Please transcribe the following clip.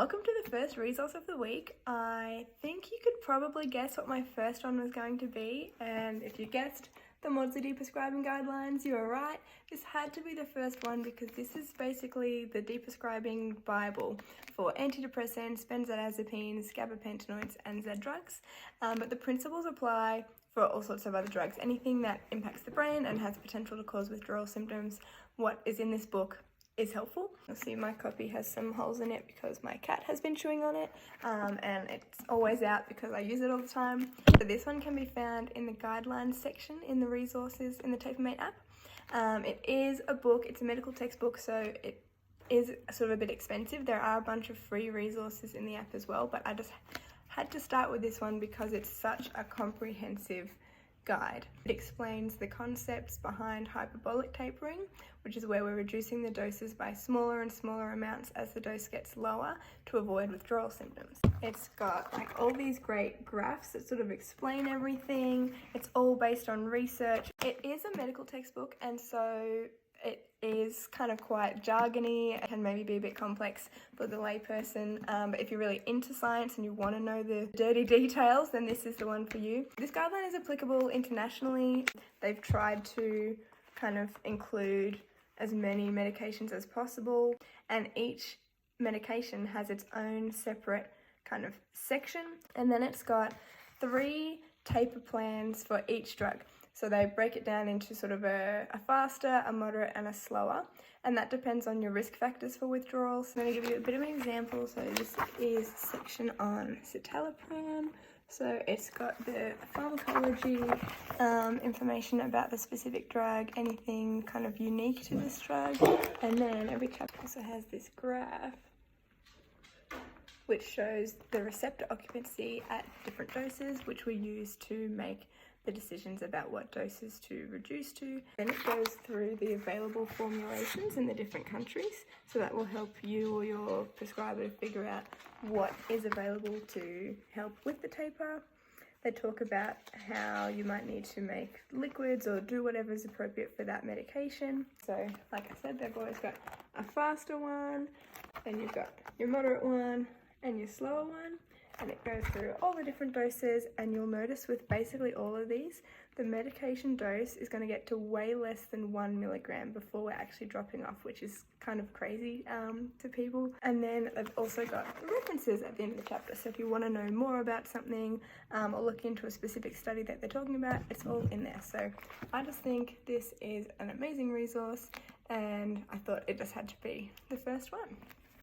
Welcome to the first resource of the week. I think you could probably guess what my first one was going to be, and if you guessed the Maudsley Deprescribing Guidelines, you were right. This had to be the first one because this is basically the deprescribing Bible for antidepressants, benzodiazepines, gabapentinoids, and Z drugs. But the principles apply for all sorts of other drugs. Anything that impacts the brain and has potential to cause withdrawal symptoms, what is in this book is helpful. You'll see my copy has some holes in it because my cat has been chewing on it, and it's always out because I use it all the time. So this one can be found in the guidelines section in the resources in the Tapering app. It is a book, it's a medical textbook, so it is sort of a bit expensive. There are a bunch of free resources in the app as well, but I just had to start with this one because it's such a comprehensive guide. It explains the concepts behind hyperbolic tapering, which is where we're reducing the doses by smaller and smaller amounts as the dose gets lower to avoid withdrawal symptoms. It's got like all these great graphs that sort of explain everything. It's all based on research. It is a medical textbook, and so it is kind of quite jargony. It can maybe be a bit complex for the layperson, but if you're really into science and you want to know the dirty details, then this is the one for you. This guideline is applicable internationally. They've tried to kind of include as many medications as possible, and each medication has its own separate kind of section, and then it's got 3 taper plans for each drug. So they break it down into sort of a faster, a moderate, and a slower, and that depends on your risk factors for withdrawal. So I'm going to give you a bit of an example. So this is a section on citalopram. So it's got the pharmacology, information about the specific drug, anything kind of unique to this drug, and then every chapter also has this graph which shows the receptor occupancy at different doses, which we use to make the decisions about what doses to reduce to. Then it goes through the available formulations in the different countries, so that will help you or your prescriber to figure out what is available to help with the taper. They talk about how you might need to make liquids or do whatever is appropriate for that medication. So like I said, they've always got a faster one, then you've got your moderate one and your slower one, and it goes through all the different doses. And you'll notice with basically all of these, the medication dose is going to get to way less than 1 milligram before we're actually dropping off, which is kind of crazy to people. And then they've also got references at the end of the chapter, so if you want to know more about something or look into a specific study that they're talking about, it's all in there. So I just think this is an amazing resource, and I thought it just had to be the first one.